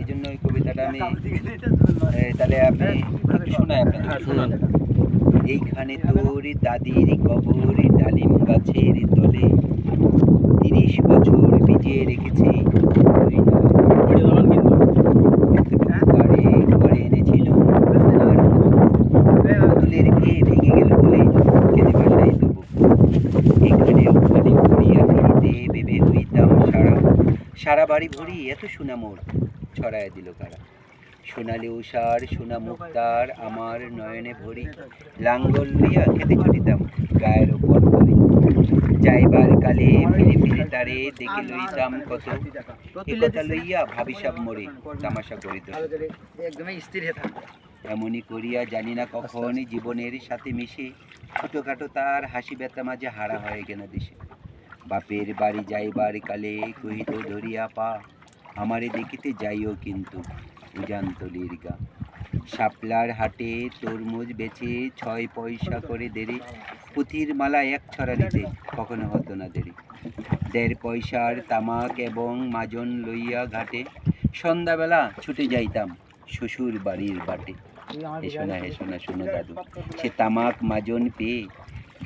এই জন্য ওই কবিতাটা আমি তাহলে আপনি একটু শোনাই আপনাদের শুনুন। এইখানে তোর দাদির কবর ডালিম গাছের তলে, 30 বছর ভিজিয়ে রেখেছি তুই নয়। তারে ঘরে এনেছিল পুতুলের বিয়ে ভেঙে গেল বলে কেঁদে ভাসাই দেবো। এখানে ওখানে ঘুরিয়া ফিরিতে ভেবে হইতাম সারা, সারা বাড়ি ভরি এত সোনা মোর ছড়াইয়া দিল কারা। সোনালি উষার সোনা মুক্তার আমার নয়নে ভরি, লাঙ্গল লইয়া খেতে ছুটিতাম গায়ের ওপর তরি। যাইবার কালে ফিরে ফিরে তারে দেখে লইতাম কত, এ কথা লইয়া ভাবি সব মরে তামাশা করিত। এমনই করিয়া জানি না কখন জীবনের সাথে মিশে ছোটখাটো তার হাসি ব্যথা মাঝে হারা হয়ে গেল দেশে। বাপের বাড়ি যাইবার কালে কহিত ধরিয়া পা, আমারে দেখিতে যাইও কিন্তু উজানতলির গা। শাপলার হাটে তরমুজ বেচে 6 পয়সা করে দেরি, পুঁথির মালা 1 ছড়া নিতে কখনো হতো না দেরি। 1.5 পয়সার তামাক এবং মাজন লইয়া ঘাটে সন্ধ্যাবেলা ছুটে যাইতাম শ্বশুর বাড়ির বাটে। হে শোনা শোনো দাদু, সে তামাক মাজন পেয়ে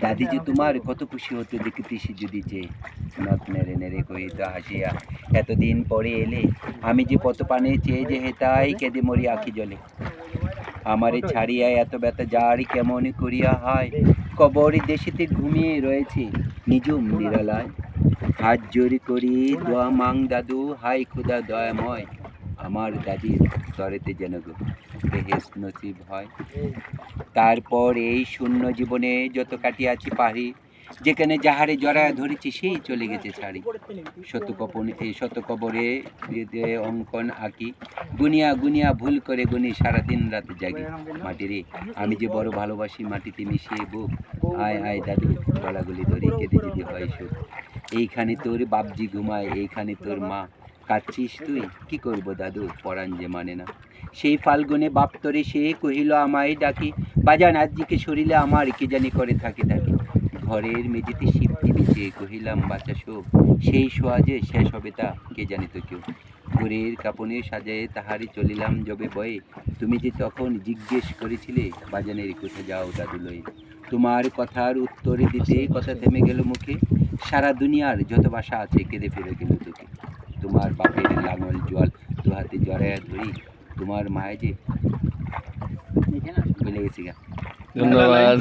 দাদি যে তোমার কত খুশি হতো দেখিতে সে যদি চেয়ে। নথ নেড়ে নেড়ে কহিত হাসিয়া, এতদিন পরে এলে আমি যে কত পানে চেয়ে যে হেতাই কেঁদে মরি আঁখি জলে। আমারে ছাড়িয়া এত ব্যথা যার কেমন করিয়া হয়, কবর দেশেতে ঘুমিয়ে রয়েছে নিজুম নিরালায়। হাত জোড়ি করি দোয়া মাং দাদু, হাই খুদা দয়াময়, আমার দাদির তরেতে যেন গো বেহেশত নসিব হয়। তারপর এই শূন্য জীবনে যত কাটিয়াছি পারি, যেখানে যাহারে জড়ায় ধরেছি সেই চলে গেছে ছাড়ি। শত কবরে অঙ্কন আঁকি, গুনিয়া গুনিয়া ভুল করে গুনি সারাদিন রাত জাগি। মাটিরে আমি যে বড় ভালোবাসি মাটিতে মিশিয়ে বুক, আয় আয় দাদু গলাগুলি ধরে কেঁদে যদি হয় সুখ। এইখানে তোর বাপজি ঘুমায়, এইখানে তোর মা, কাঁদছিস তুই কি করবো দাদু পরাণ যে মানে না। সেই ফাল্গুনে বাপ তরে সে কহিল আমায় ডাকি, বাজান আজকে শরীরে আমার কি জানি করে থাকে থাকে। ঘরের মেঝেতে শিবটি বিছিয়ে কহিলাম বাচ্চা শোক, সেই শোয়া যে শেষ হবে তা কে জানি তো কেউ। ঘরের কাপড়ে সাজায়ে তাহারি চলিলাম যবে বয়ে, তুমি যে তখন জিজ্ঞেস করেছিলে বাজানের কোথায় যাও দাদু লয়ে। তোমার কথার উত্তরে দিতে কথা থেমে গেল মুখে, সারা দুনিয়ার যত বাসা আছে কেঁদে ফেলে গেল তোকে। তোমার বাপের লাঙল জল 2 হাতে জড়াইয়া ধরি, তোমার মায়ে যে বলে গেছি গা। ধন্যবাদ।